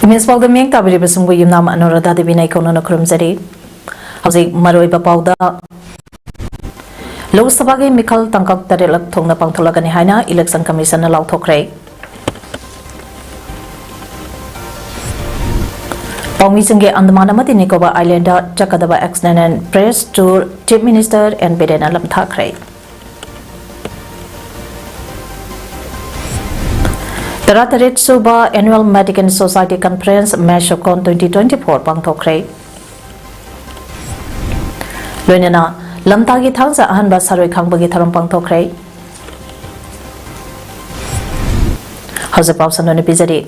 Miss Pauda Ming Tabiri Basumbu Yunam Anorada Divina Kono Krumzeri. Hausi Maroi Pauda Lok Sabagi Mikal Tangkak Tarelak Tongna Pangtolagani Haina, Election Commission Lau Tokre. Paumisinge Andamanamati Nicobar Islander, Jakadaba Exnan and Press Tour, Chief Minister and Beden Alam Thakre. Taratarit Suba Annual Medical Society Conference Meshokon 2024 Pangtokre. Luenana Lamtagi Tangsa Ahanba Saroi Kangbagi Taram Pangtokre. Hause Pausan Pizadi.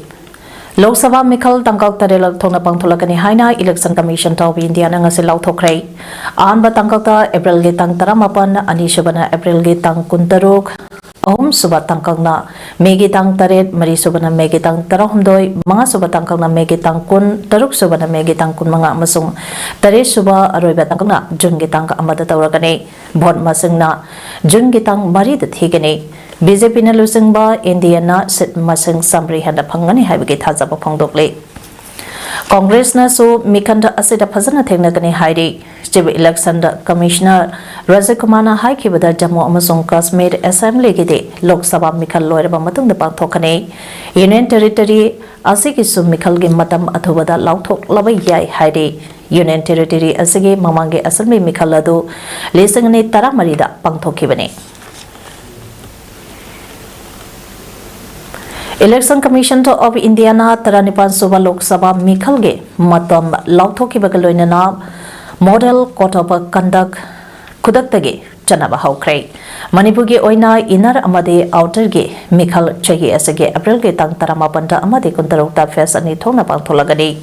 Lok Sabha Mikal Tangkak Tarela Tona Pangtolakani Haina Election Commission Tau India Nangasil Tokre. Ahanba Tangkaka April Gitang Taramapan Anishabana April Gitang Kuntaruk. Subat Tangkangna Megitang Taret Mari Subana Megitang Tarahumdoi Mga Subat Tangkangna Megitang Kun Taruk Subana Megitang Kun Mga Masung Tare Suba Aroiba Tangkangna Jungitang Amada Tauragane Bot Masingna Jungitang Mari the Higane BJP na Lusingba Indiana Sit Masing Samri Handa Pangani Habigit Hazapa Pangdokle Congress na so Mikanda Asida Pazana Technagani Heidi Chief Election Commissioner Rajakumana Haikibada Jammu Amasong Kashmir Assembly Gide Lok Sabha Mikal Loiraba Matung the Pangthokane Union Territory Asigi Su Mikal Gi Matam Athubada Lauthok Labai Yai Heidi Union Territory Asigi Mamange Assembly Mikaladu Lesangani Taramarida Pangthokibane Election Commission of Indiana Taranipan Suba Lok Sabha Mikhalge Matam Lauthoki Bagaloinana Model Court of Conduct Kudaktagi Chanaba Haukre Manipugi Oina Inner Amade Outerge Mikhal Chagi Asage April Tang Taramapanta Amade Kuntarukta Fes and Tona Pantolagadi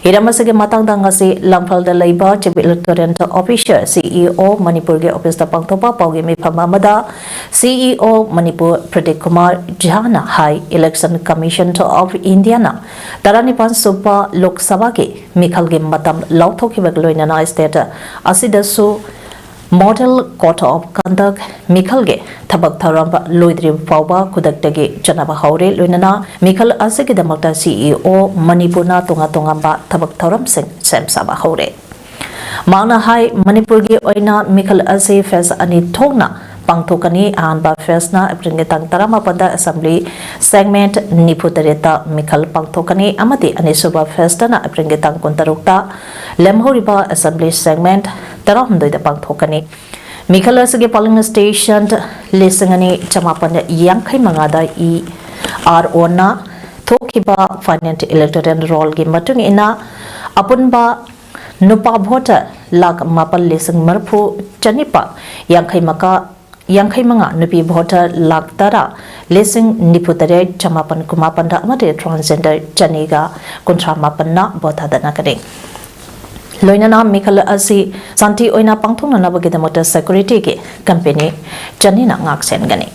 Iramasage Matang Dangasi Lampal de Labor Chief Electoral Officer CEO Manipurge Office the Pangtopa Pogimi Pamamada CEO Manipur Pradeep Kumar Jhana High Election Commission of Indiana Taranipan Suba Lok Sabagi Mikhalge Matam Lauthoki Bagloinana State Asidasu Model Court of Conduct Mikhalge Tabak Taramba Loidri Pauba Kudaktagi Janaba Haure Lunana Mikhal Asagi Damakta CEO Manipuna Tunga Tungamba Tabak Taram Singh Sam Saba Haure Mana Hai Manipurgi Oina Mikhal Asi Fes Ani Tongna Pangtokani Anba Fesna Apringetang Taramapanda Assembly Segment Niputareta Mikhal Pangtokani Amati Anisuba Festana Apringetang Kuntarukta Lemhoriba Assembly Segment Taramdoi the Pangtokani Mikhal Asagi Polling Station Lisangani Chamapanda Yankai Mangada E R Ona Tokiba Finance Electoral Roll Gimatung Ina Apunba Nupa Bhota Lag Mapal Lisang Marpu Chanipa Yankai Maka Yankai Manga Nupi Bhota Lag Tara Lising Niputare Chamapan Kumapanda Amade Transgender Chaniga Kontra Mapana Bota Danakade Loinana Mikhal Asi Santi Oina Pangtung Nabagidamota Security Company Janina Ngaksen Gani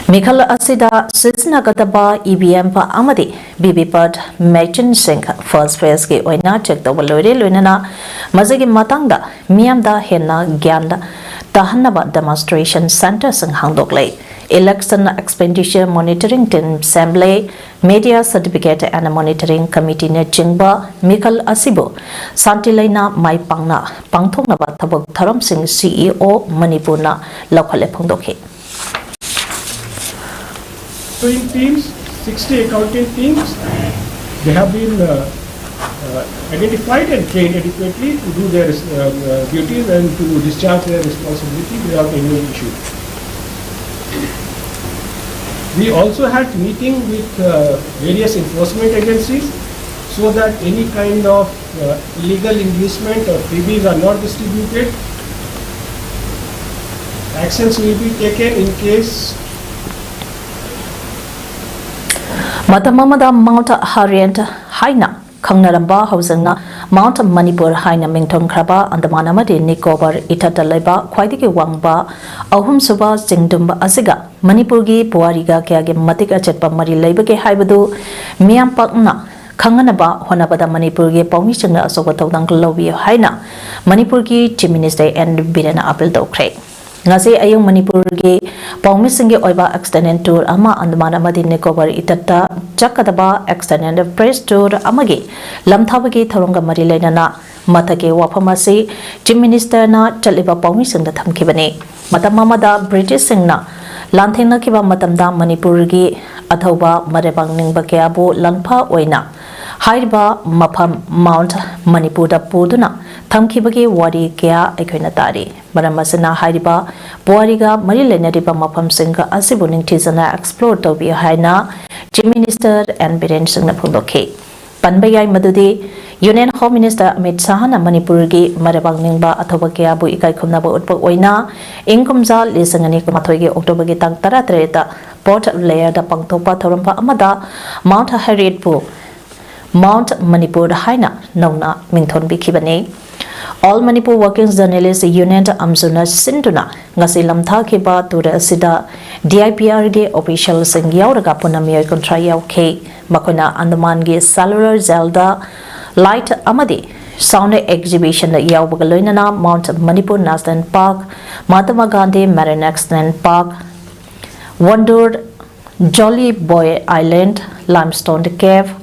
Mikhal Asida Sisnagataba EBM Pa Amadi BB Pad Merchant Sink First Phase Ki Oina Check the Walori Loinana Mazagi Matanga Miamda Hena Gyanda Tahanaba Demonstration Center Sang Hangdokle Election Expenditure Monitoring Team Assembly Media Certificate and Monitoring Committee Ne Jingba Mikhal Asibo Santilaina Mai Pangna Pangthongna Tabak Taram Singh CEO Manipurna Lakhale Pangdoke Teams, 60 accounting teams, they have been identified and trained adequately to do their duties and to discharge their responsibility without any issue. We also had meeting with various enforcement agencies so that any kind of illegal inducement or freebies are not distributed. Actions will be taken in case Matamamada Mount Harriet Haina Kangnaramba Hausana Mount Manipur Haina Mington Kraba and the Manamadi Nicobar Itataleba Quaidiki Wangba Ahum Suba Singdumba Asiga Manipurgi Puariga Kage Matika Chetpa Mari Labake Haibadu Miam Pakna Kanganaba Honabada Manipurgi Paumishan Asogatang Lobi Haina Manipurgi Chief Minister and Birana Apple Dokre ngasi ayung Manipur gi Paumisingi oiba extended tour ama Andaman amadi Nicobar itata chakadaba extended press tour amagi lamthabagi thorunga mari leinana mathake wafamasi Chief Minister na chaliba Paumising da thamkibani matam amada British singna lanthengna kiba matamda Manipur gi athauba marebang ningba kyabu lanpha oina hairiba mafam Mount Manipur da puduna thamkibagi wari kya aikoina tari maramasana hairiba buariga mari lenariba mafam singa asibu ningthizana explore tobi haina Chief Minister and Biren Singna phungdokhe panbayai madudi Union Home Minister Amit Shah na Manipur gi marebang ningba athoba kya bu ikai khumna ba utpak oina ingkumja lesangani kumathoi gi October gi tang 13 ta Port Blair da pangthopa thorampa amada Mount Harriet pu Mount Manipur haina nauna mingthon bikibani All Manipur Working Journalists Union Amzuna Sinduna ngasi lamtha khiba tura sida DIPR ge official sing yauraga punamiya kontra yauke makona Andaman ge cellular zelda light amadi sound exhibition yaubaga loinana Mount Manipur National Park Mahatma Gandhi Marine National Park Wonder Jolly Boy Island Limestone Cave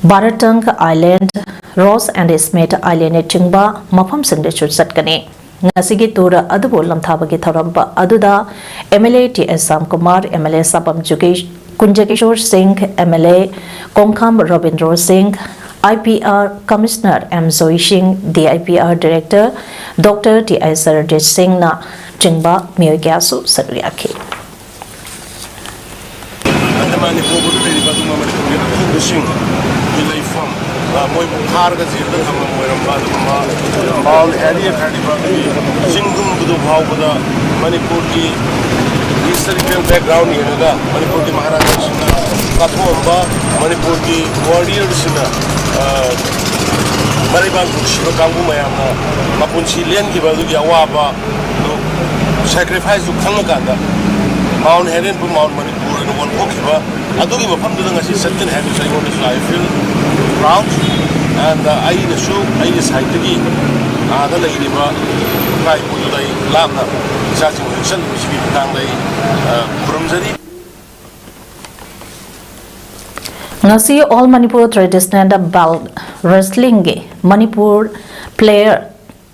Baratung Island Ross and Smith Island chingba mafam singde chutsatgani ngasigi tura adubo lamthabagi tharamba aduda MLA TS Sam Kumar MLA Sapam Jugesh Kunjakishore Singh MLA Kongkham Robindro Singh IPR Commissioner M Zoe Singh DIPR Director Dr T.I. Sarajit Singh na chingba miyogyasu saruyaki Moi Harga Zilda Hamam All Area Singum Budu Hauda Manipur ki historical background yenaga Manipur ki Maharaja Sina Kathomba Manipur ki warrior Sina Maribang Shiva Kangu Mayamna Mapunchi Len ki Badu ki Awaba sacrifice to Kangakanda Mount Heren to Mount Manipur and one Okiba Adugi Mapam as he certain habits I want to say I feel proud and I in a show I is Haitagi the lady Kai Pudai Lana Saching Wilson which we Tanglay Kurumzari Ngasi All Manipur Traditional Belt Wrestling Manipur player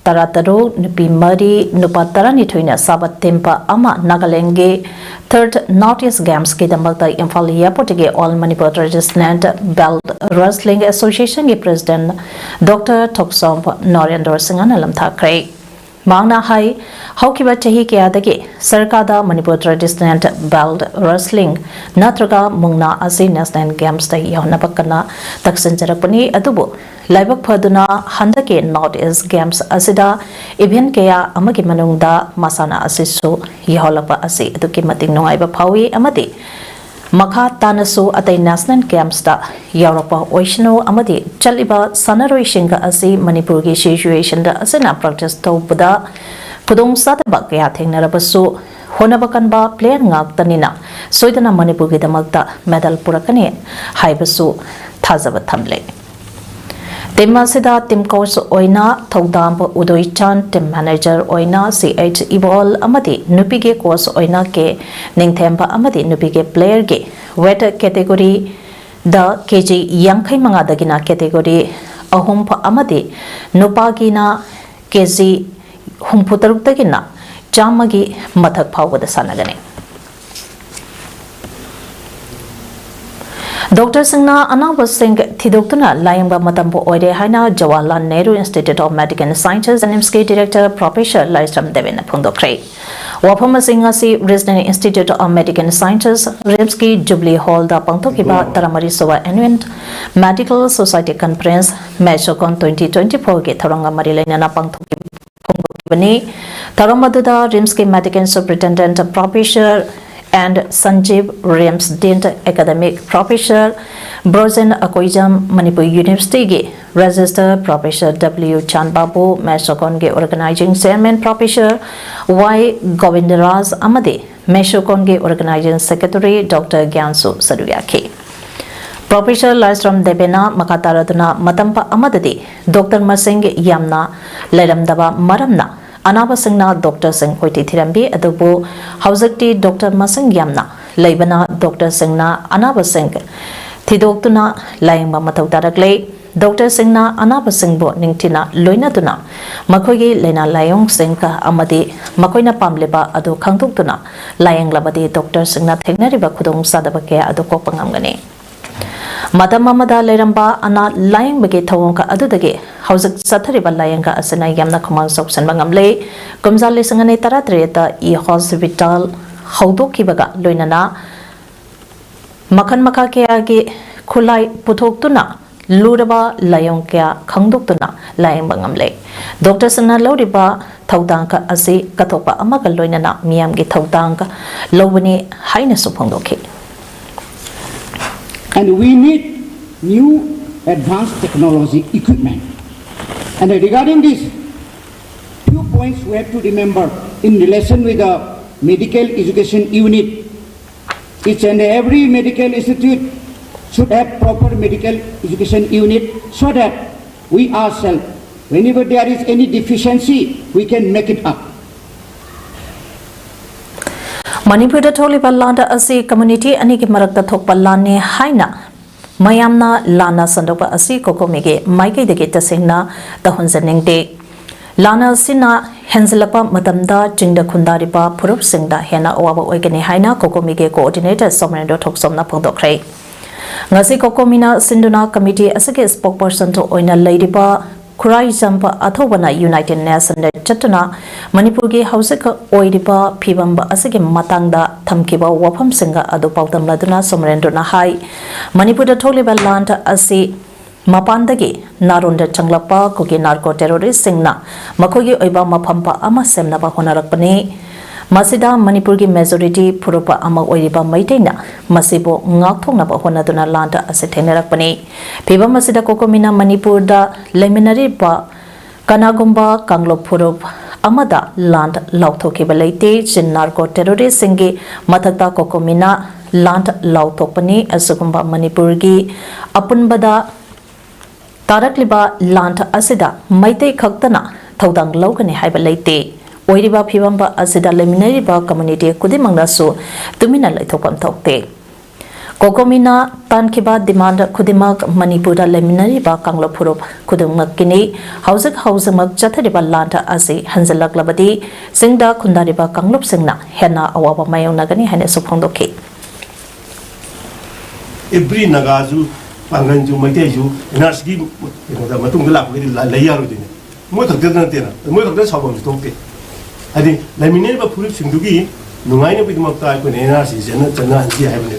Tarataro Nupi Mari Nupatara Nituina Sabat Tempa Ama Nagalenge Third Northeast Games Kidamakta Imphal Airport All Manipur Traditional Belt Wrestling Association President Dr. Toksomp Norendor Singh Alam Thakre Mangna Hai Haukiba Chahi Kyadagi Sarkada Manipur Traditional Belt Wrestling Natraga Mungna Asi National Games Day Yonapakana Taksin Jarapani Adubu Laibak Paduna Handake Northeast Games Asida Ibn Kaya Amaki Manungda Masana Asisu Yaholapa Asi Aduki Mating Noaiba Pawi Amadi Makha Tanasu at a National Games da Europa Oishno Amadi Chaliba Sanaroi Shinga Asi Manipurgi situation da Asina practice to Buddha Pudong Satabak Yating Narabasu Honabakanba player ngak tanina Soidana Manipurgi the Magda medal Purakani Haibasu Tazava Tamle Temasida Tim Coach Oina Togdam Udoi Chan Team Manager Oina CH Evol Amadi Nupige Course Oina Ke Ningtempa Amadi Nupige Player Ge Wet category the KG Yankai Mangadagina category Ahumpa Amadi Nupagina KG Humputarutagina Jamagi Matak Power the Sanagani Dr. Singna Anaba Singh Thidoktuna Layamba Matambo Oide Haina Jawaharlal Nehru Institute of Medical Sciences and MSK Director Professor Laisram Devena Pundokre. Wapama Singasi Resident Institute of Medical Sciences Rimski Jubilee Hall da Pangtokiba Taramari Sowa Annual Medical Society Conference Meshokon 2024 Ge Taranga Marilena Pangtokibani Taramaduda Rimski Medical Superintendent Professor and Sanjeev Ramsdent Academic Professor Brozen Akoijam Manipur University Register Professor W. Chan Babu Meshokon Organizing Chairman Professor Y. Govindaraj Amade Meshokon Organizing Secretary Dr. Gyansu Saruyaki Professor Laisram Devena Makataraduna Matampa Amadadi Dr. Masing Yamna Ledamdaba Maramna अनाबसिंगना doctor Singh होइति थिरंबी अदुबु हौजक्ति doctor मसिंग यामना लेबना doctor सिंहना अनाबसिंग थिदोक्तुना लायंबा मथौ तारकले डॉक्टर सिंहना अनाबसिंगबो निंगथिना लोइनातुना मखोगी लेना लायोंग सिंहका अमदि मखोइना पामलेबा अदु खंगथोक्तुना लायंगलाबदि डॉक्टर सिंहना थेंगनारिबा खुदोंग सादबा के अदु कोकपंगामगनी मदम अमदा लेरंबा अना लायंग बगे थवंका अदुदगे हौजक सथरिबा लायंगा असना यामना खमांग सोक्सनबा ngamle कुमजा लिसंगने तरात्रेता ई हॉस्पिटल हौदोखिबगा लोइनना मखन मखा के आगे खुलाई पुथोक्तुना लूरबा लायोंग क्या खंगदोक्तुना लायंग ngamle डॉक्टर संगना लौरिबा थौदांका असे कथोपा अमगा लोइनना मियामगे थौदांका लौबनी हाइना सुफंगदोखि And we need new advanced technology equipment. And regarding this, few points we have to remember in relation with the medical education unit. Each and every medical institute should have proper medical education unit so that we ourselves, whenever there is any deficiency, we can make it up. Manipur थोलिबा लांदा असी community अनि के मरकता थोकपा लाने हाइना मयामना लाना संदोपा असी कोकोमिगे माइके दगे तसेंगना तहुनजनिंगदे लाना सिना हेंजलपा मतमदा चिंगदा खुंदारिबा फुरुप सिंगदा हेना ओवाबा ओइगने हाइना कोकोमिगे कोऑर्डिनेटर सोमरेंदो थोकसोमना फोंदोखरे ngasi kokomina sinduna committee asage spokesperson to oina leidiba Khurai जंपा अथोबना यूनाइटेड नेशन चटना मणिपुर की हौसक ओइरिबा फिबम असगे मतंगदा थमकिबा वफम सिंगा अदु पाउतम लदुना सोमरेंद्रना हाई मणिपुर थोलिबा लांट असि मपानदगी नारोंड चंगलपा कोगी नार्को टेररिस्ट सिंगना मखोगी ओइबा मफमपा अमा सेमनबा होनरकपने मसिदा मणिपुर की मेजोरिटी फुरुपा अमा ओइरिबा मैतेना मसिबो ngakthognaba honaduna lanta ase thengnarakpani phibam masida kokomina manipur da leminari ba kanagumba kanglop furup amada lant lauthokhiba leite jinnar ko terrorist singi mathakta kokomina lant lauthopani asugumba manipur gi apunbada tarakliba lant asida maitei khaktana thodang logani haiba leite ओइरिबा फिबम असिदा लेमिनरिबा community खुदिमंगनासु तुमिना लैथोपम थोकते कोकोमिना तानखिबा डिमांड खुदिमक मणिपुर लेमिनरिबा कांगलो फुरुप खुदुमकिनी हौजक हौजमक चथरिबा लांटा असि हंजलकलबदी सिंगदा खुंदारिबा कांगलोप सिंगना हेना अवाबा मायोनगनी हेने सुफंगदोखि एभ्री नगाजु पांगनजु मैतेजु एनआरसी दा मतुंग लापगि लैयारुदिने मोय खक्तन तेना मोय खक्तन साबम थोकते अदि लेमिनेरिबा फुरुप सिंगदुगी नुंगाइने बिदमक्ता आइकोने एनआरसी जेना चना हंसी हाइबने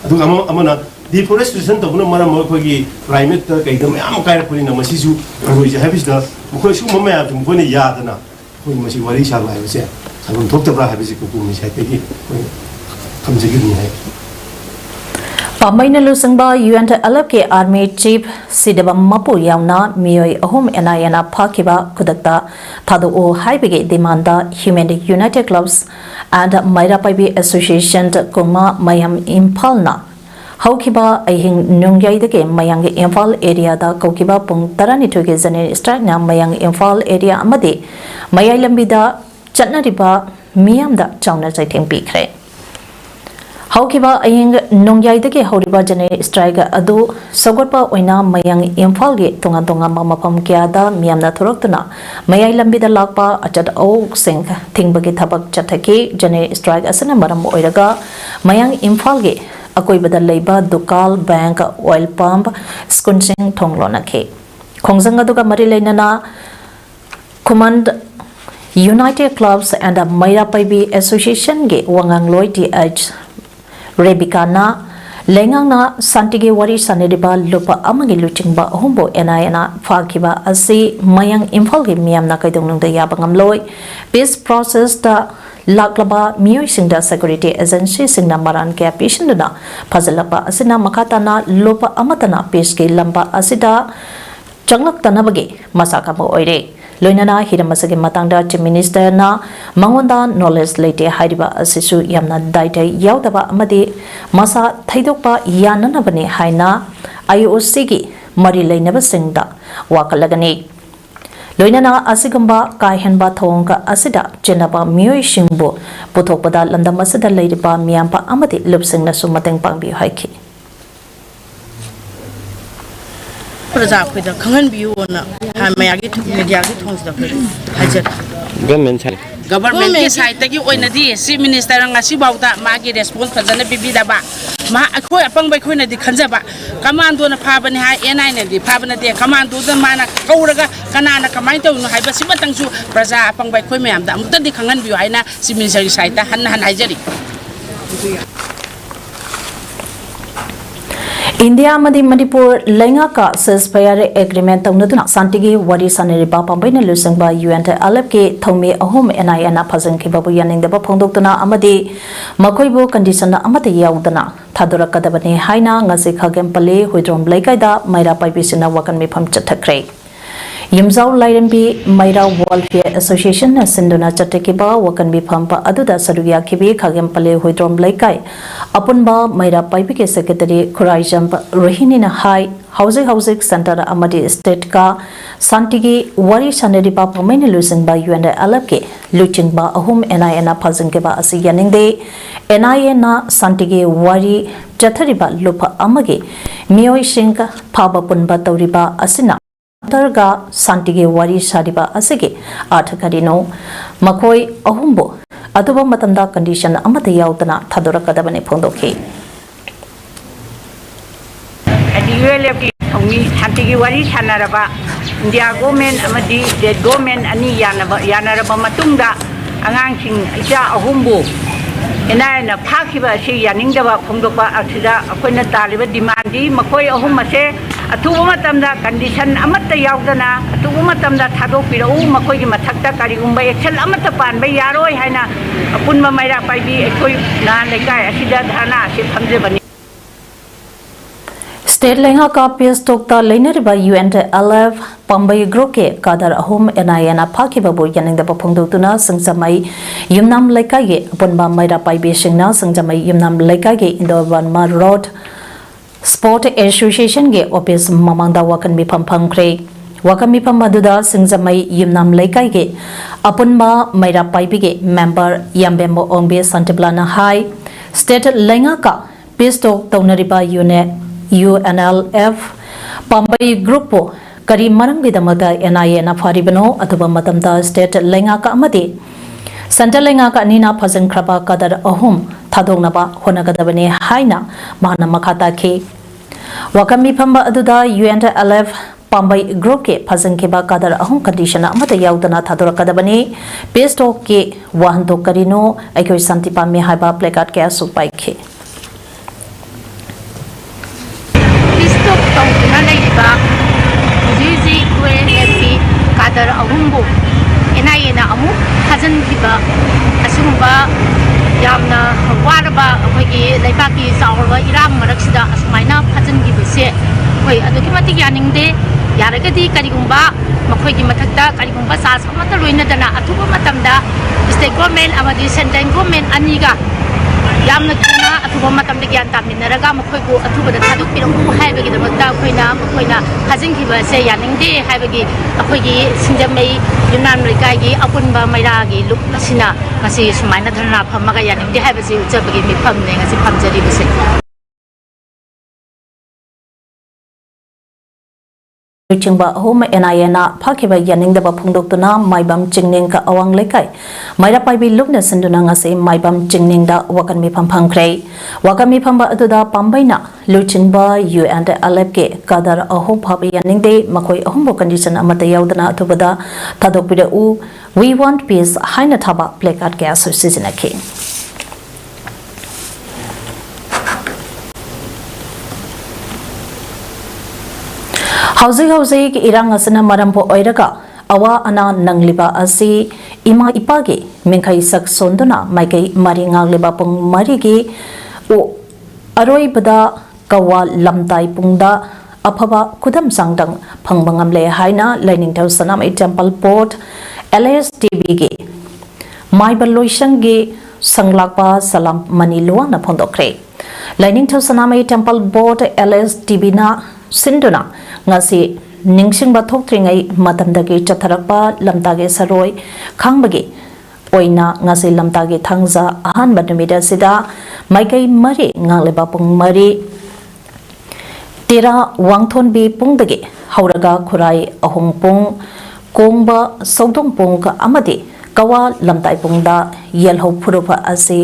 अदुग अमना डिफोरेस्टेशन तबना मरा मखोगी क्लाइमेट त कैदम याम कायरपुनी मसिसु रोइजे हाइबिसदा मखोय सु ममाया जुमखोने यादना कोइ मसि वरि साला हाइबसे साबम थोकतब्रा हाइबिसि कुकुमि साइतेगी थमजगिनि हाइ पामैना लुसंगबा यूएन अलग के आर्मी चीफ सिदबम मपु यावना मियोय अहुम एनआईएना फाकिबा खुदक्ता थादो ओ हाइबेगे demand human united clubs and Meira Paibi association कुमा मयम इम्फालना हौकिबा अहिंग नुंगयाइदगे मयांग इम्फाल एरिया दा कौकिबा पुंग तरानिथोगे जने स्ट्राइकना मयांग इम्फाल एरिया अमदे मयाइ लंबिदा चटनरिबा मियामदा चाउना चैथेंग पिखरे हौकिबा अहिंग नोंगयाइदगे हौरिबा जने स्ट्राइक अदु सगोटपा ओइना मयांग इम्फालगे तोंगा तोंगा मफम क्यादा मियामना थोरक्तना मयाइ लंबिदा लाकपा अचत औ सिंग थिंगबगे थबक चथके जने स्ट्राइक असना मरम ओइरगा मयांग इम्फालगे अकोइबदा लेबा दुकाल बैंक ऑयल पंप स्कुनसिंग थोंगलोनखे खोंजंग अदुगा मरि लेनना कुमंड united clubs and Meira Paibi association गे वंगांगलोय टीएच रेबिकाना लेंगांगना सांतिगे वारी सानेरिबा लुपा अमगे लुचिंगबा अहुंबो एनआईएना फाकिबा असि मयांग इम्फालगे मियामना कैदोंनुंगदा याबंगमलोय पीस प्रोसेस दा लाक्लबा मियोइसिंगदा सिक्योरिटी एजेंसी सिंगना मरान के पेशेंटना फजलपा असिना मखाताना लुपा अमतना पीस के लंबा असिदा चंगलक्तनबगे मसाकामो ओइरे लोइनाना हिरमसगे मतंगदा चीफ मिनिस्टर ना मंगोंदा नॉलेज लेते हाइरिबा असिसु यामना दाइटे यावदबा अमदे मसा थैदोकपा याननबने हाइना आईओसी की मरि लेनबा सिंगदा वाकलगनी loinana asigamba kaihenba thongka asida chenaba mioi shingbo puthokpada landam asida leiriba miyampa amati lupsingna sumateng pangbi haiki प्रजा खुद खंगन बियो ना हमायागी मीडियागी थोंस द हाजर गवर्नमेंट की साइड तक ओइनदी चीफ मिनिस्टर ngasi बाउदा मागी रेस्पॉन्स फजन बिबिदाबा मा अखोय अपंग बै खोयना दि खंजबा कमांडो न फाबने हाय एनआई न दि फाबने दे कमांडो द माना कौरगा कनाना कमाय तौनु हायबा सिबतंसु प्रजा अपंग बै खोय मयाम दा अमुत दि खंगन बियो हायना चीफ मिनिस्टर की साइड ता हन हायजरी India amadi Manipur lengaka ceasefire agreement taunaduna santigi wari saneriba pambaina lusangba UN alep ke thomi ahum NIA na phajang ke babu yaningdaba phongdoktuna amadi makoibo condition na amate yaudana thadorakadabani haina ngasi khagem pale hoidrom laikaida maira paibisina wakan mifam chathakre Yimzau Lairambi Maira Welfare Association na Sinduna Chatekiba Wakan Bipampa Aduda Saruya Kibi Kagem Pale Huidrom Laikai Apunba Maira Paipike Secretary Kurajamp Rohini na High Housing Center Amadi State Ka Santigi Wari Saneriba Pamene Lusing ba UN Alapke Luching ba Ahum NIA na Pazangeba Asi Yaningde NIA na Santigi Wari Chathariba Lupa Amage Miyoi Shinka Paba Punba Tauriba Asina Targa Santige Wari Shadiba Asige Artakarino Makoi Ahumbo Aduba Matamda condition Amata Yautana Tadorakadabane Pondoke Santige Wari Sanaraba India government Amadi the government Ani Yanaraba Matunda Angangsing Isha Ahumbo Enai na Pakiba si Yaningdaba Pondoka Asida Akuna Taliba demandi Makoi Ahumase Atubu matamda condition amata yaudana atubu matamda thado pirau makoi gi mathakta karigumba excel amata panba yaroi haina apunma maira paibi ekoi na lekai asida dhana se phamje bani State Lenga ka PS Tokta Laineriba UN LF Pambai Groke Kadar Ahum NIA na Pakibabu Yaningdaba Phongdotuna Sangsamai Yumnam Lekage Apunba Maira Paibi Singna Sangsamai Yumnam Lekage Indobanma Road Sport Association ge office mamangda wakan mipam phangkre wakan mipam aduda singzamai yimnam laikai ge apunba maira paibi ge member yambembo ongbe santiblana high state lenga ka pistok taunariba UNLF pambai group po kari marangbi damada NIA na faribano athuba matamda state lenga ka amade Santa lenga ka nina phajang khraba kadar ahum thadongnaba honagadabane haina mahana makhata ke Wakami Pamba Aduda UNLF Pambai Group ke phajang ke ba kadar ahum condition amata yaudana thadorakadabane based of ke wahanto karino aikoi santi pami haiba placard ke asu paikhe Pistok tongna leiba Zizi UNLF kadar ahumbo NIA na amu phajang kiba asumba yamna waraba akhoi laipaki saurba iram maraksida asmaina phajang gibse hoi aduki matik yaningde yaragadi karigumba makhoi gi mathakta karigumba sa samata loina dana athuba matamda state government amadi central government aniga yamna tuna athuba matamda gyan taminaraga makhoi go athuba da thaduk pirangu haibagi da makta khoina phajang gibse yaningde haibagi akhoi gi sinjamai yunan rikai gi apunba maira gi luk asina ngasi sumaina dharna phamaga yaningde haibasi uchabagi mi phamne ngasi phamjari bise Chingba home NIA na Pakiba Yaningdaba Phongdoktuna Maibam Chingning ka awang lekai Maira Paibi Lukna Sinduna ngase Maibam Chingning da wakan mi phamphangkre wakan mi phamba aduda pambaina Luchingba UN Alep ke kadar ahum phabi yaningde makoi ahum condition amata yaudana athubada thadokpida u we want peace haina thaba placard ke asu sizinake Housing irang asana marampo oiraga awa ana nangliba asi ima ipage mingkai sak sondona maikai mari ngangliba pung mari gi o aroi bada kawa lamtai pungda aphaba kudam sangdang phangbangamle haina lining thau sanam temple port LSTB gi maibaloisang gi sanglakpa salam mani luang na phondokre lining thau sanam temple port LSTB na Sinduna ngasi ningsingba thokthringai matamdagi chatharakpa lamtagi saroi khangbagi oina ngasi lamtagi thangza ahanba numida sida maikai mari ngangleba pung mari tera wangthonbi pungdagi hauraga khurai ahong pung kongba sodong pung ka amadi kawa lamtai pungda yelho phurupa ase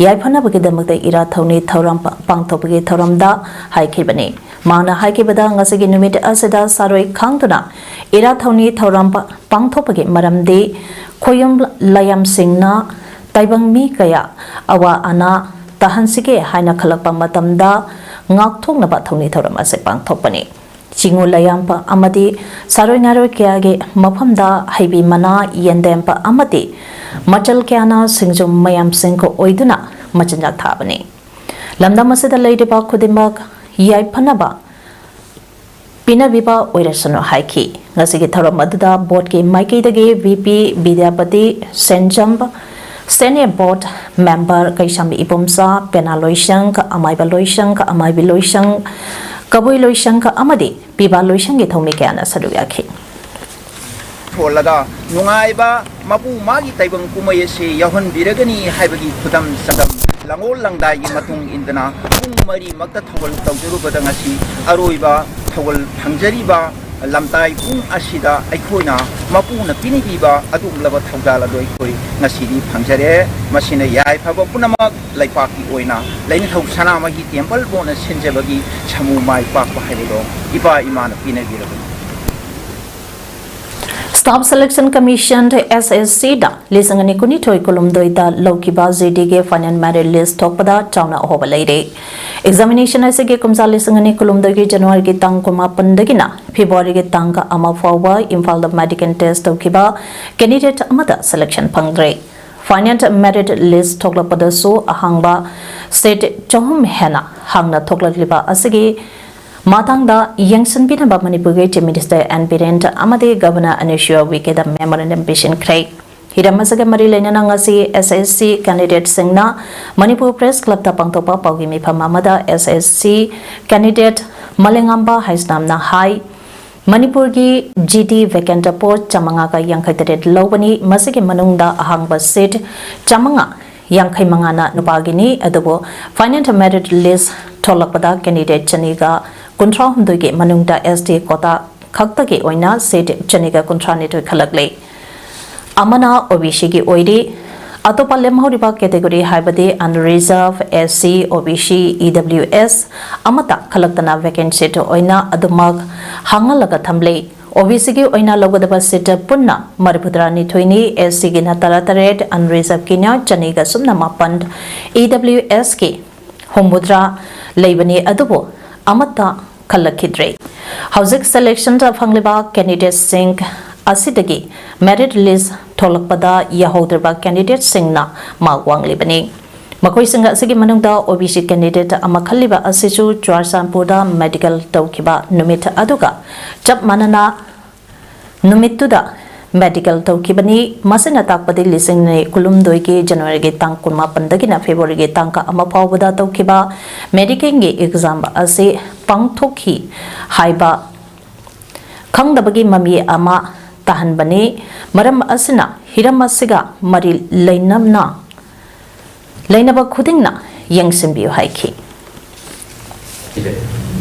yaifana bagi damakta ira thawni thawram pangthopagi thawramda haikhibani mana haikibada ngasigi numit asida saroi khangtuna ira thawni thawram pangthopagi maramdi khoyom layam singna taibang mi kaya awa ana tahansige haina khalakpa matamda ngakthoknaba thawni thawram ase pangthopani Chingu layampa amadi saroi naroi kyage maphamda haibi mana yendempa amadi machal kyana singjum mayam singko oiduna machanjak thabani lamdam asida leidiba khudimak yaiphanaba pinabiba oirasano haiki ngasigi tharam aduda board ke maikeidagi VP Vidyapati Senjamb Senior Board Member Kaisami Ipumsa Penaloishang Amaiba Loishang Amaibi Loishang Kabui Loishang Amadi Biba Loishang Thomi Kana Saduyaki Tolaga Nungaiba Mapu Magi Taibang Kumayasi Yahon Biragani Haibagi Kudam Sadam Langol Langdai Matung Indana Kung Mari Magda Tawal Tawjuru Badangasi Aroiba Tawal Hangjariba Lamtai Kung Asida Aikona Mapuna Pinibiba Adum Lava Tawdala Doikoi Nasidi Pangjare Masina Yai Paba Punamak Laipaki Oina Lain Taw Sanamagi Temple Bona Senjabagi Chamu Mai Papa Haido Iba Imana Pinabira Staff Selection Commission SSC da lisangani kuni thoi kolum doida lokiba ZDG final merit list thokpada chauna hoba leire examination asege kumsa lisangani kolum dogi January ki tang kuma pandagina February ki tang ka ama fawa Imphal da medical test thokiba candidate amada selection pangre final merit list thoklapada so ahangba state chahum hena hangna thoklakliba asege Matangda Yangsan Binaba Manipur Chief Minister and Birent Amade Governor Anishua Wikeda Memorandum Vision Craig. Hiramasaga Marilena Nangasi SSC candidate Singna Manipur Press Club Tapangtopa Pagimi Pamamada SSC candidate Malengamba Haisnamna High Manipur gi GD vacant post Chamanga ka Yankhaitaret Lobani Masigi Manungda Ahangba seat Chamanga Yankhai Mangana Nupagini adubo financial merit list tholakpada candidate Chaniga Kuntra Hundugi Manungda SD Kota Kaktagi Oina said Chaniga Kuntrani to Kalakle Amana Obishigi Oidi Atopa Lemhoriba category Haibadi unreserved SC OBC EWS Amata Kalaktana vacant seat Oina Adumag Hangalaga Thamble OBC gi oina logadaba seat punna Mariputrani Thuini SC gi na tarataret unreserved kina Chaniga sumna mapand EWS ki Homudra Leibani adubo amata khalakidre Housing selection of Hangliba candidate Singh Asidagi merit list tholakpada yahodraba candidate Singhna magwang libani Makoi Singha Sigi Manungda OBC candidate Amakhaliba Asisu Chwarsanpurda medical tawkiba numit aduga chap manana numituda medical tawkibani masina takpadi lising ne kulum doigi January gi tang kunma pandagina February gi tangka ama pawbada tawkiba medical gi exam ase pangthokhi haiba khangdabagi mami ama tahanbani maram asina hiramasiga mari leinamna Lainaba Kudingna Yang Simbiu Haiki.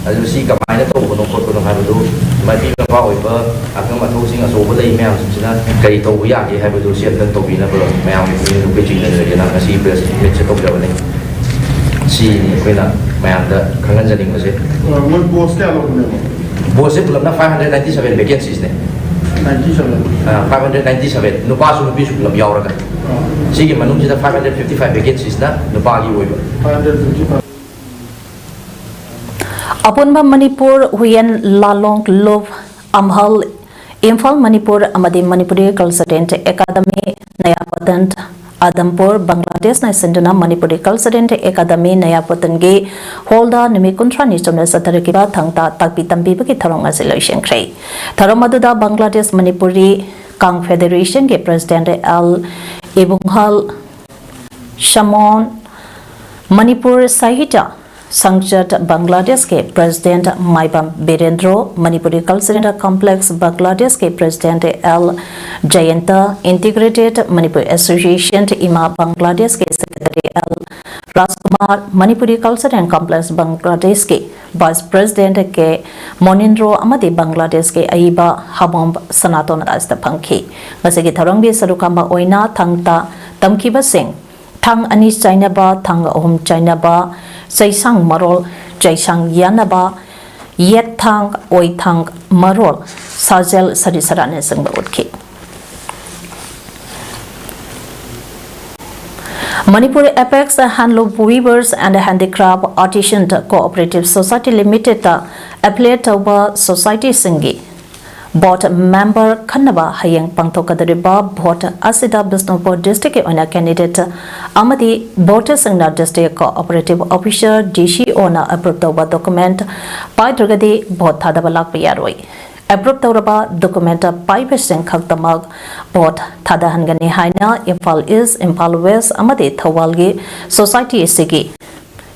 As you see, Kamana told no Koto Habadu, Madi Papa, Akama Tosing as over the emails, Kaito Yaki have to see them to be never mail in the kitchen and the Yanaka Seabreast, Mitchell of Governing. See, Quina, man, the Kanganing was it. What post Was it 597 vacancies? 597, no pass on the Bishop of Yauraga. Sige manung sida 555 vacancies na nupagi oiba 555 Apunba Manipur Huyen Lalong Love Amhal Imphal Manipur Amadi Manipuri Consultant Academy Nayapatan Adampur Bangladesh na senduna Manipuri Consultant Academy Nayapatan ge holda nimi kuntra ni chomna satarakiba thangta takpi tambi bagi tharong aselection krai tharomaduda Bangladesh Manipuri Kang Federation ke President Al Ibunghal Shamon Manipur Sahita संसद बांग्लादेश के president Maibam Birendro, Manipuri cultural complex Bangladesh के president L Jayanta, integrated Manipur association Ima Bangladesh के secretary L Rajkumar, Manipuri cultural complex Bangladesh के vice president के मोनिंद्रो अमदी बांग्लादेश के अइबा हमोम सनातन रास्ता फंखी गसगी थरंगी सरुकामा ओइना थंगता तमखिबा सिंह थंग अनि चाइनाबा थंग अहम चाइनाबा चैसांग मरोल चैसांग यानाबा येत थंग ओइ थंग मरोल साजेल सरिसराने संग उठकी Manipur Apex Handloom Weavers and Handicraft Artisans Cooperative Society Limited Affiliate Tauba Society Singi Board Member Kanaba Hayang Pangtokadariba Board Asida Bisnupur District Ona Candidate Amadi Board Sangna District Cooperative Officer DC Ona Approved Tauba Document Pai Dragadi Board Thadabalak Payaroi Approved Tauraba document Pai Besing Kaktamag Board Thadahangani Haina Impal East, Impal West, Amadi Thawalgi Society Sigi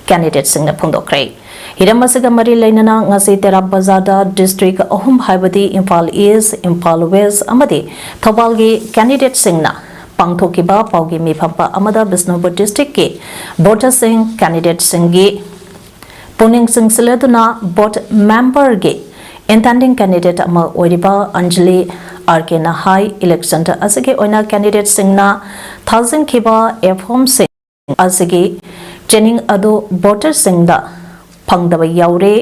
Candidate Singna Pundokray. Hiramasiga Mari Lainana Ngasi Terab Bazada District Ohum Haibadi Impal East, Impal West, Amadi Thawalgi Candidate Singna Pangtokiba Paugi Mipampa Amada Bisnupur District Ki Board Singh Candidate Singi Puning Singh Siladuna Board Member Gi Intending candidate ama Oriba Anjali RK na high election ta asige oina candidate singna 1000 khiba F-home sing asige chening ado voter singda phangdaba yaure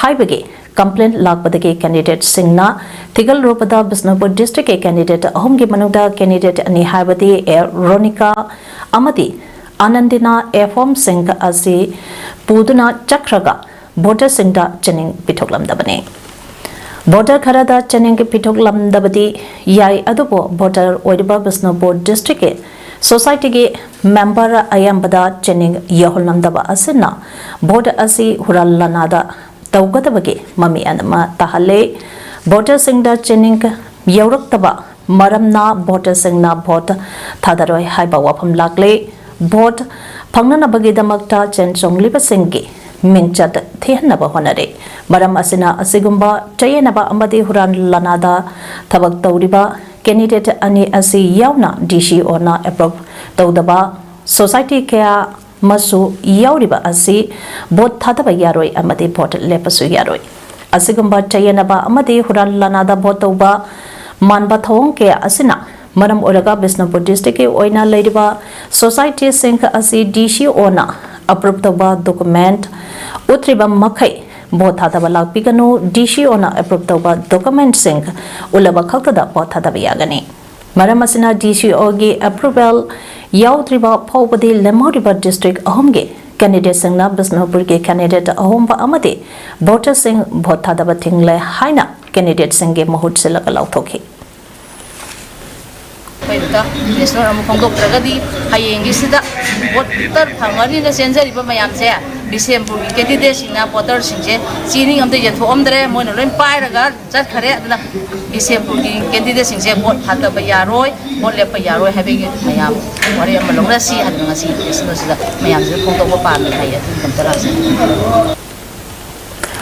haibage complaint lakpadage candidate singna Tigal Ropada Bisnupur district candidate ahom gi manuda candidate ani haibadi Ronika Amadi Anandina F-home sing asi puduna chakraga voter singda chening pitoklamdabane Voter Karada Chening Pitok Lamdabadi Yai Adubo Voter Oidiba Bisnupur District Society Member Ayambada Chening Yaholamdaba Asina Voter Asi Huralanada Taugatabagi Mami Anama Tahale Voter Singda Chening Yauraktaba Maramna Voter Singna Vote Tadaroi Haiba Wapam Lakle Vote Pangnana Bagidamakta Chen Song Libasingi Mingchat Thihanaba Honare Maram Asina Asigumba Tayanaba Amadi Huran Lanada Tabak Tauriba Candidate Ani Asi Yauna DC Ona Approve Taudaba Society Kea Masu Yauriba Asi Bot Tataba Yaroi Amadi Bot Lepasu Yaroi Asigumba Tayanaba Amadi Huran Lanada Botauba Manba Thong Kea Asina Maram Oraga Bisnupur District Oina Ladiba Society Sink Asi DC Ona Approved document Utriba Makai Bothadaba Lakpigano DC Ona approved document sink Ulaba Kakada Bothadabiyagani Maramasina DC Ogi approval Yautriba Powadi Lemoriba district Ahomge candidate Singna Bisnupurge candidate Ahomba Amadi voter sing Bothadaba Tingle Haina candidate Singe Mahut Silakalathoki National Amukong Pragadi, Hayengisida, voter Pangani, the Sensei Mayamse, December, candidates in a voter Sinje, seeing on the Yatomdre, Monorin Pyragar, Zakare, December, candidates in Zebot, Hatabayaroi, Molepayaro having it, Mayam, Maria Malorasi, and Nasi, Mayam, the Pontopan, Hayat,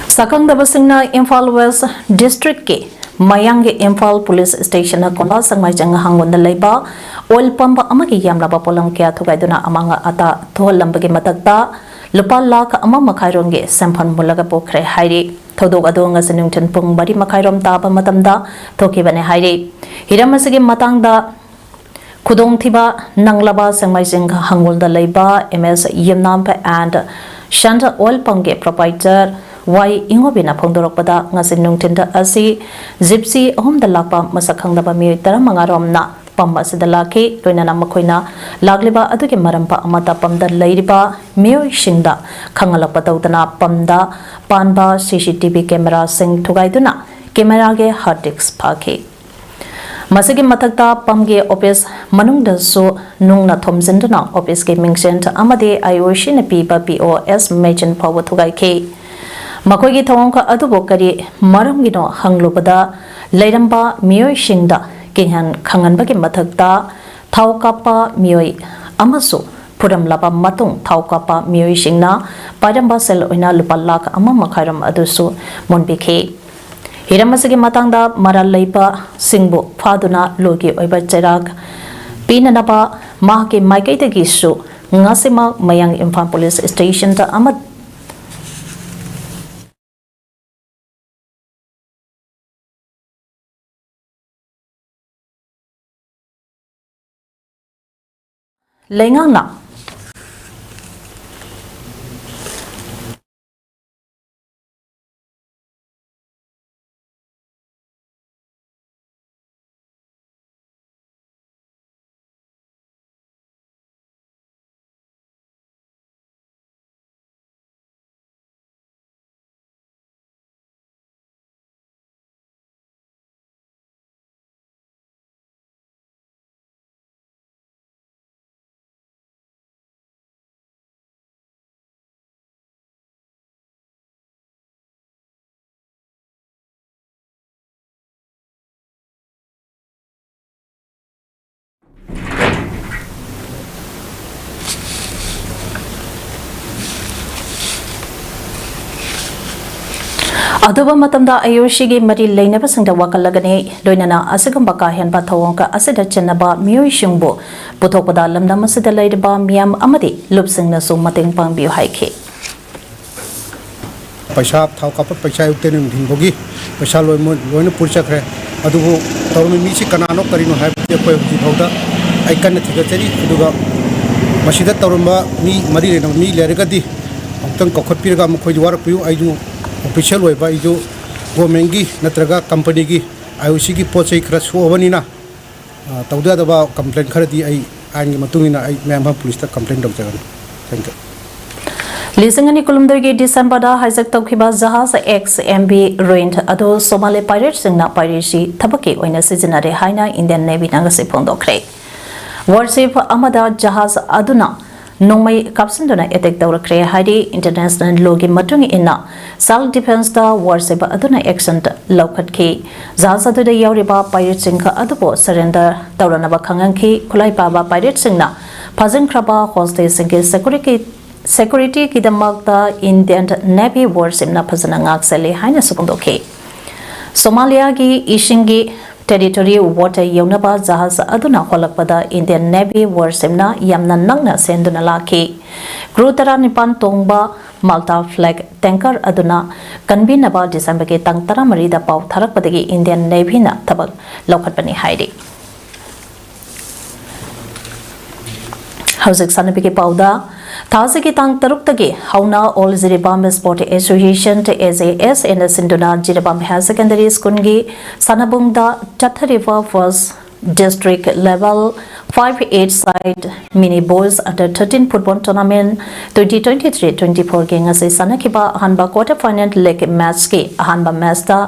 Sakang Dabasingna Imphal West District K. Mayangi Imphal Police Station na Kona Sangmajang Hangon na Laiba Oil Pump Amagi Yamraba Polang Kya Tugaiduna Amanga Ata Tuholambagi Matagta Lupa Lak Ama Makaironge Sampan Mulaga Pokre Hairi Todog Adonga Sinungton Pung Bari Makairom Taba Matamda Tokibane Hairi Hiramasigi Matangda Kudong Tiba Nanglaba Sangmajang Hangol da Laiba MS Yamnampa and Shanta Oil Pange Proprietor Why Ingobina Pondoropada Nasinung Tinda Asi Zipsi Home the Lapa Masakang the Bami Taramangaromna Pamba Sidalaki Tuinana Makoina Lagliba Aduki Marampa Amata Pamda Ladiba Mio Shinda Kangalapatautana Pamda Panba CCTV camera Sing Tugaiduna Camera Ge Hard Disk Paki Masigi Matakta Pamge Office Manungda So Nungna Thomsindana Office Gaming Center Amade Ayoshin Pipa POS Majin Power Tugai Makogi Tonka Adubokari Maramgino Hanglubada Lairamba Mio Shinda Kinhan Kanganbaki Matakta Taukapa Mioi Amasu puramlaba matung thawkapa miyoi pairamba sel oina lupa lakh ama makhairam adusu monbikhe Hiramasagi matangda maral leipa singbu phaduna logi oiba cherak pinanaba mahki maikaitagi su ngasima mayang Imphal Police Station ta amat lengang na Aduba matamda ayoshigi mari leinaba singda wakalagane loinana asigamba ka henba thawongka asida chenaba miyoi shungbo puthokpada lamna masida leidaba miyam amadi lupsingna su mateng pangbiu haike paisa thawkapa paisa utene dhingbogi paisa loina purchakre adubu tawmi mi si kanano karino haibte koi hujibauda aikana thigachari aduga masida tawramba mi mari rena mi lerigadi amtang kokhotpirga mkhoi warpiu aiju official way by you womengi natraga company gi IOC gi pochai khara suwanina tawda da complaint kharadi ai angi matungina ai member police ta complaint dog jagan thank you Lisingani kulumdogi December da hijack tawkhiba jahaz XMB ruined ado Somali pirates singna piracy thabaki oina sijinare haina Indian Navy nangase phongdokre warship amada jahaz aduna Nongmai kapsinduna attack tawrakre hari international logi matung inna self defense da warship aduna action laukhatki jahaz da yauriba pirate singha adubo surrender tawranaba khangangki khulai paba pirate singna phajin khraba hostage singke security kidamakta Indian Navy warship na phajana ngaksale haina supongdokhe Somalia gi ishingi territory water yaunaba jahaz aduna holakpada Indian Navy warship na yamna nangna senduna laki Grutara nipan tongba Malta flag tanker aduna kanbinaba December ke tang taramari da pau tharakpadagi Indian Navy na thabak laukhatpani haidi Hauzik sanapiki pauda Thasiki tang taruktagi hauna all Jiribam Sport Association to SAS in the Sinduna Jiribam High Secondary School gi Sanabungda Chathariva first district level 5-8 side mini boys under 13 football tournament 2023-24 gang as Sanakiba Hanba quarter final leg match ki Hanba Masta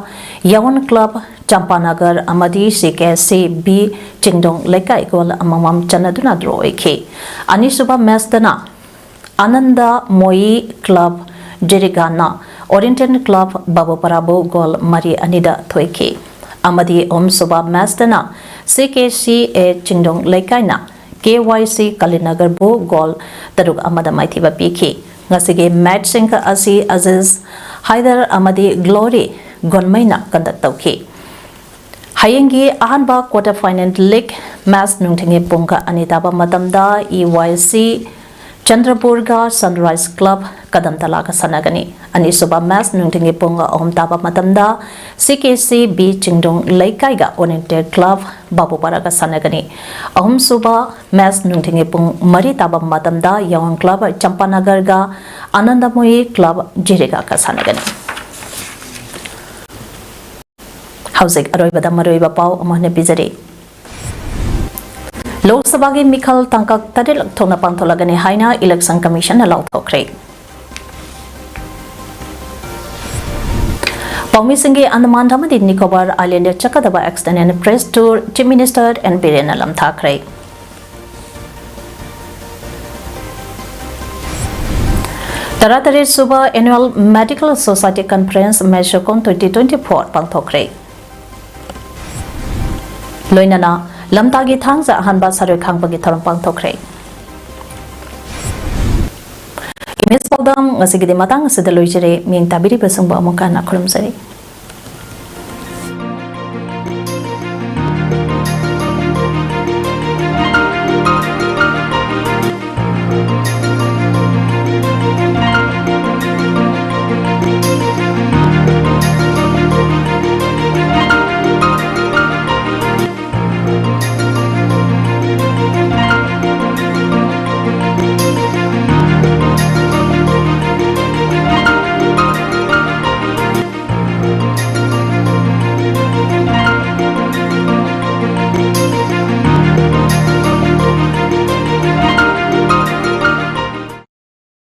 Yawan Club Champanagar Amadi CKC B Chingdong Leka Equal Amamam Chanaduna draw ek Anisuba Mastana Ananda Moi Club Jerigana Oriental Club Babu Parabo Gol Mari Anida Thoike Amadi Om Suba Mastana CKC A Chingdong Lekaina KYC Kalinagar Bo Gol Taruk Amada Maithiba Piki Ngasige match Sinka Asi Aziz Haidar Amadi Glory Gonmaina Kandak Tauki Hayengi Ahanba quarter final league match Nungtinge Punga Anitaba Matamda EYC Chandrapurga Sunrise Club Kadam Talaka Sanagani Anisuba Mas Nungtingi Punga Om Taba Matamda CKC B Chingdong Laikaiga Oriented Club Babu Paraga Sanagani Om Suba Mas Nungtingi Pung Mari Taba Matamda Yawan Club Champanagarga Anandamui Club Jiriga Sanagani Hauzik Aroibada Maroiba Pau Amahne Bizari Lok Sabha gi Mikhal tangkak tadil thona pangtholagani haina election commission na lauthokre Paumi Singhi Andaman Dhamadi Nicobar Island Chakadaba extended press tour Chief Minister and Birena Lam Thakre Taratare Suba Annual Medical Society Conference Meshokon 2024 pangthokre Loinana Lamtagi Thangza Hanba Saroi Khangpagi Tharong pangthokre Miss Paudam ngasigi di matang sedaloi jere ming tabiri besung ba amukan akrum sari.